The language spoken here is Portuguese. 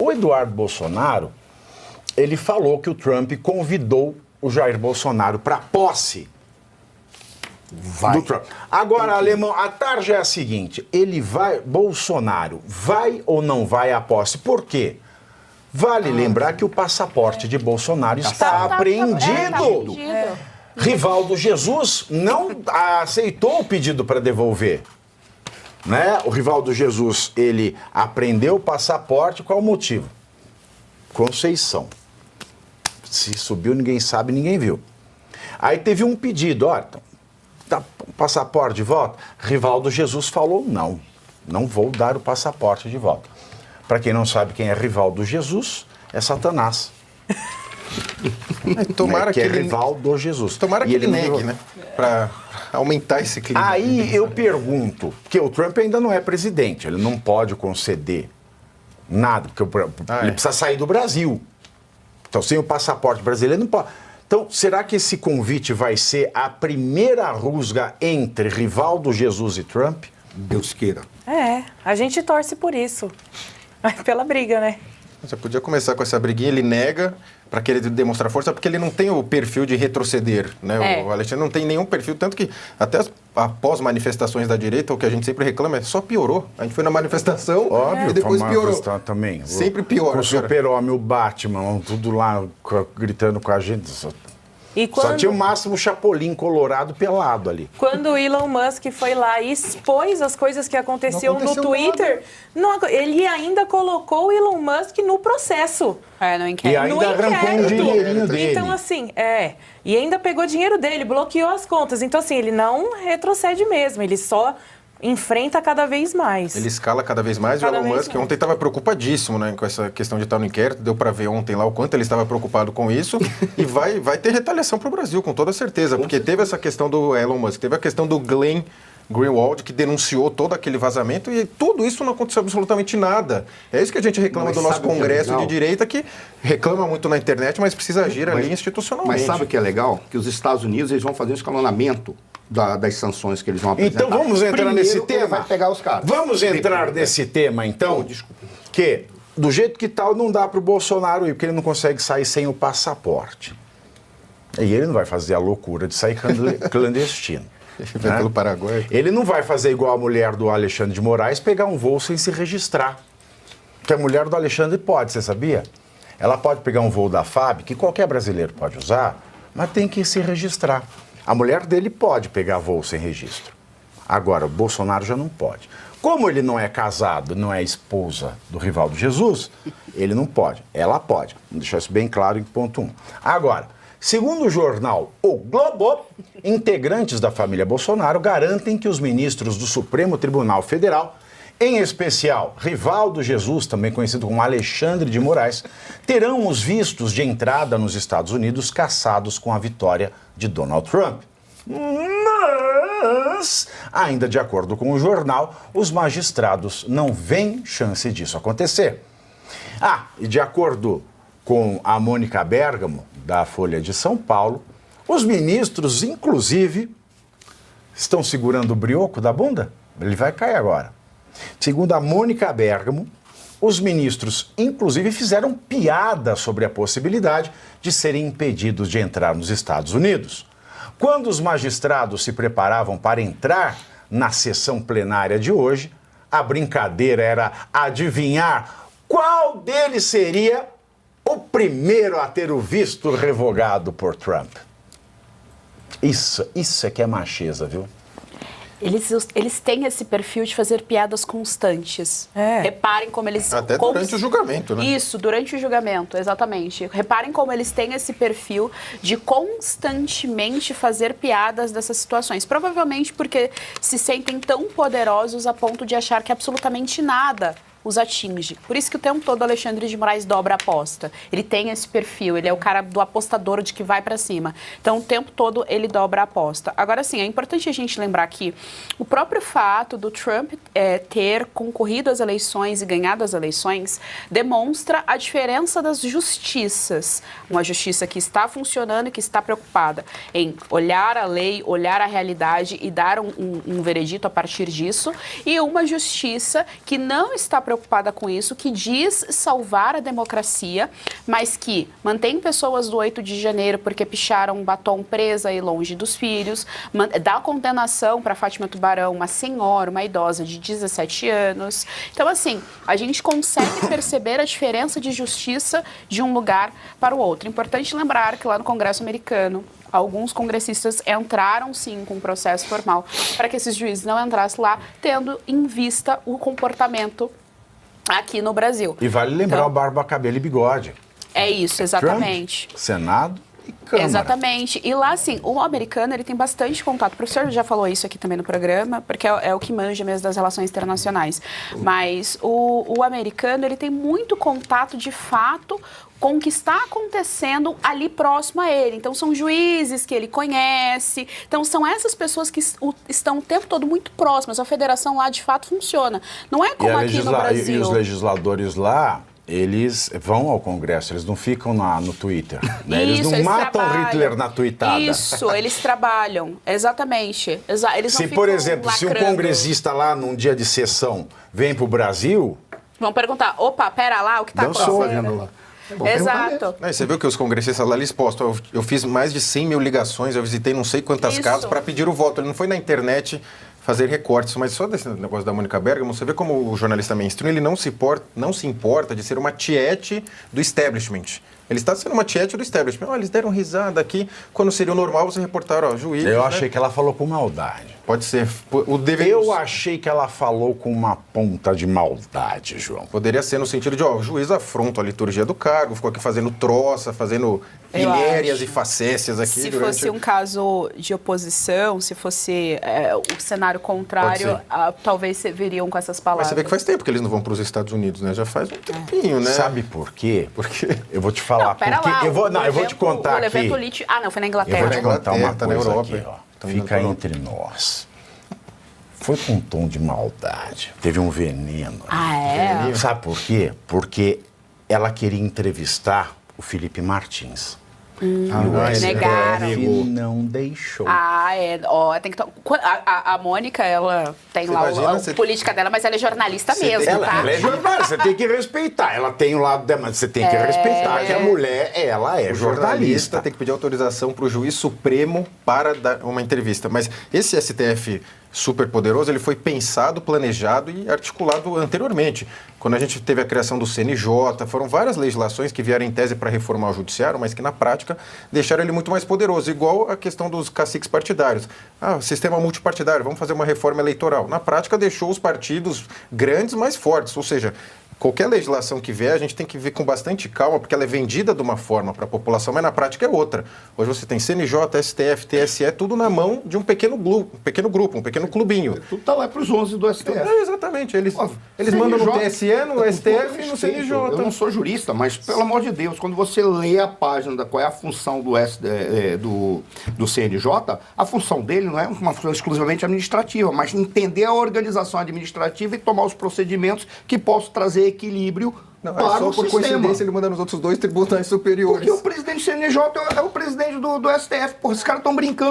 O Eduardo Bolsonaro, ele falou que o Trump convidou o Jair Bolsonaro para a posse do Trump. Agora, Alemão, a tarja é a seguinte, Bolsonaro vai ou não vai à posse? Por quê? Vale lembrar que o passaporte de Bolsonaro está apreendido. Rivaldo Jesus não aceitou o pedido para devolver. Né? O Rivaldo Jesus, ele apreendeu o passaporte, qual o motivo? Conceição. Se subiu, ninguém sabe, ninguém viu. Aí teve um pedido, olha, tá, passaporte de volta? Rivaldo Jesus falou, não vou dar o passaporte de volta. Para quem não sabe quem é Rivaldo Jesus, é Satanás. Tomara que é ele... Rivaldo Jesus. Tomara que ele negue, né? Para aumentar esse clima. Aí eu pergunto, porque o Trump ainda não é presidente, ele não pode conceder nada, porque ele precisa sair do Brasil. Então, sem o passaporte brasileiro, ele não pode. Então, será que esse convite vai ser a primeira rusga entre Rivaldo Jesus e Trump? Deus queira. A gente torce por isso. Pela briga, né? Você podia começar com essa briguinha, ele nega para querer demonstrar força, porque ele não tem o perfil de retroceder, né? O Alexandre não tem nenhum perfil, tanto que até após manifestações da direita, o que a gente sempre reclama é só piorou. A gente foi na manifestação e depois piorou. Também. Sempre piora. O Super-Homem, o Batman, tudo lá gritando com a gente. Só tinha o máximo Chapolin colorado pelado ali. Quando o Elon Musk foi lá e expôs as coisas que aconteciam no Twitter, ele ainda colocou o Elon Musk no processo. No inquérito. E ainda arrancou um dinheirinho dele. Então, assim, e ainda pegou dinheiro dele, bloqueou as contas. Então, assim, ele não retrocede mesmo, ele só enfrenta cada vez mais. Ele escala cada vez mais. Cada o Elon vez Musk mais. ontem estava preocupadíssimo, né, com essa questão de estar no inquérito. Deu para ver ontem lá o quanto ele estava preocupado com isso. E vai ter retaliação para o Brasil, com toda certeza. Porque teve essa questão do Elon Musk, teve a questão do Glenn Greenwald, que denunciou todo aquele vazamento, e tudo isso não aconteceu absolutamente nada. É isso que a gente reclama do nosso Congresso de direita, que reclama muito na internet, mas precisa agir ali institucionalmente. Mas sabe o que é legal? Que os Estados Unidos eles vão fazer um escalonamento das sanções que eles vão apresentar. Então vamos entrar nesse tema? Vai pegar os caras. Vamos entrar nesse tema, então? Desculpa. Que, do jeito que tal, não dá para o Bolsonaro ir, porque ele não consegue sair sem o passaporte. E ele não vai fazer a loucura de sair clandestino. Vai pelo Paraguai. Ele não vai fazer igual a mulher do Alexandre de Moraes, pegar um voo sem se registrar. Que a mulher do Alexandre pode, você sabia? Ela pode pegar um voo da FAB, que qualquer brasileiro pode usar, mas tem que se registrar. A mulher dele pode pegar voo sem registro. Agora, o Bolsonaro já não pode. Como ele não é casado, não é esposa do Rivaldo Jesus, ele não pode. Ela pode. Vou deixar isso bem claro em ponto 1. Agora, segundo o jornal O Globo, integrantes da família Bolsonaro garantem que os ministros do Supremo Tribunal Federal, em especial Rivaldo Jesus, também conhecido como Alexandre de Moraes, terão os vistos de entrada nos Estados Unidos cassados com a vitória de Donald Trump. Mas, ainda de acordo com o jornal, os magistrados não veem chance disso acontecer. E de acordo com a Mônica Bergamo, da Folha de São Paulo, os ministros, inclusive, estão segurando o brioco da bunda. Ele vai cair agora. Segundo a Mônica Bergamo, os ministros, inclusive, fizeram piada sobre a possibilidade de serem impedidos de entrar nos Estados Unidos. Quando os magistrados se preparavam para entrar na sessão plenária de hoje, a brincadeira era adivinhar qual deles seria o primeiro a ter o visto revogado por Trump. Isso é que é macheza, viu? Eles têm esse perfil de fazer piadas constantes. Reparem como eles... Até durante o julgamento, né? Isso, durante o julgamento, exatamente. Reparem como eles têm esse perfil de constantemente fazer piadas dessas situações. Provavelmente porque se sentem tão poderosos a ponto de achar que absolutamente nada os atinge. Por isso que o tempo todo o Alexandre de Moraes dobra a aposta. Ele tem esse perfil, ele é o cara do apostador de que vai para cima. Então, o tempo todo ele dobra a aposta. Agora, sim, é importante a gente lembrar que o próprio fato do Trump ter concorrido às eleições e ganhado as eleições demonstra a diferença das justiças. Uma justiça que está funcionando e que está preocupada em olhar a lei, olhar a realidade e dar um veredito a partir disso, e uma justiça que não está preocupada com isso, que diz salvar a democracia, mas que mantém pessoas do 8 de janeiro porque picharam um batom presa e longe dos filhos, dá condenação para Fátima Tubarão, uma senhora, uma idosa de 17 anos. Então, assim, a gente consegue perceber a diferença de justiça de um lugar para o outro. Importante lembrar que lá no Congresso americano, alguns congressistas entraram, sim, com um processo formal para que esses juízes não entrassem lá, tendo em vista o comportamento aqui no Brasil. E vale lembrar o barba, cabelo e bigode. É isso, exatamente. Trump, Senado e Câmara. Exatamente. E lá, assim, o americano, ele tem bastante contato. O professor já falou isso aqui também no programa, porque é o que manja mesmo das relações internacionais. Mas o americano, ele tem muito contato, de fato, com o que está acontecendo ali próximo a ele. Então, são juízes que ele conhece. Então, são essas pessoas que estão o tempo todo muito próximas. A federação lá, de fato, funciona. Não é como aqui no Brasil. E os legisladores lá, eles vão ao Congresso, eles não ficam no Twitter. Né? Eles não matam trabalham. Hitler na tweetada. Isso, eles trabalham. Exatamente. Eles não Se, por ficam exemplo, se um lacrando. congressista lá, num dia de sessão, vem para o Brasil... Vão perguntar, opa, pera lá, o que está Dançou. acontecendo? lá. Exato. Você viu que os congressistas lá, eles postam, eu fiz mais de 100 mil ligações, eu visitei não sei quantas Isso. casas para pedir o voto. Ele não foi na internet fazer recortes, mas só desse negócio da Mônica Bergamo, você vê como o jornalista mainstream, ele não se importa de ser uma tiete do establishment. Ele está sendo uma tiete do establishment. Eles deram risada aqui, quando seria o normal você reportar, juiz. Eu achei que ela falou com maldade. Pode ser. Eu achei que ela falou com uma ponta de maldade, João. Poderia ser no sentido de, o juiz afronta a liturgia do cargo, ficou aqui fazendo troça, fazendo pilhérias e facécias aqui. Se fosse um caso de oposição, se fosse o cenário contrário, talvez veriam com essas palavras. Mas você vê que faz tempo que eles não vão para os Estados Unidos, né? Já faz um tempinho, né? Sabe por quê? Porque eu vou te falar. Não, pera porque lá, eu vou te contar aqui. Não, foi na Eu Inglaterra. vou te contar uma Tá na coisa Europa, aqui, ó. tá indo Fica pra entre nós. Foi com um tom de maldade. Teve um veneno. Ah, é? Sabe por quê? Porque ela queria entrevistar o Felipe Martins. E o negaram. STF não deixou. Tem que a Mônica, ela tem Você lá imagina, a política dela, mas ela é jornalista mesmo, tá? Ela é jornalista, você tem que respeitar. Ela tem o lado dela, mas você tem que respeitar que a mulher, ela é o jornalista. tem que pedir autorização para o juiz supremo para dar uma entrevista. Mas esse STF super poderoso, ele foi pensado, planejado e articulado anteriormente. Quando a gente teve a criação do CNJ, foram várias legislações que vieram em tese para reformar o judiciário, mas que na prática deixaram ele muito mais poderoso, igual a questão dos caciques partidários. Sistema multipartidário, vamos fazer uma reforma eleitoral. Na prática deixou os partidos grandes mais fortes, ou seja, qualquer legislação que vier, a gente tem que ver com bastante calma, porque ela é vendida de uma forma para a população, mas na prática é outra. Hoje você tem CNJ, STF, TSE, tudo na mão de um pequeno grupo, um pequeno clubinho. Tudo está lá para os 11 do STF. Exatamente. Eles mandam no TSE, no STF e no CNJ. Eu não sou jurista, mas, pelo amor de Deus, quando você lê a página da qual é a função do CNJ, a função dele não é uma função exclusivamente administrativa, mas entender a organização administrativa e tomar os procedimentos que possam trazer equilíbrio para só o por sistema. coincidência ele manda nos outros dois tribunais superiores. Porque o presidente do CNJ é o presidente do STF. Porra, esses caras estão brincando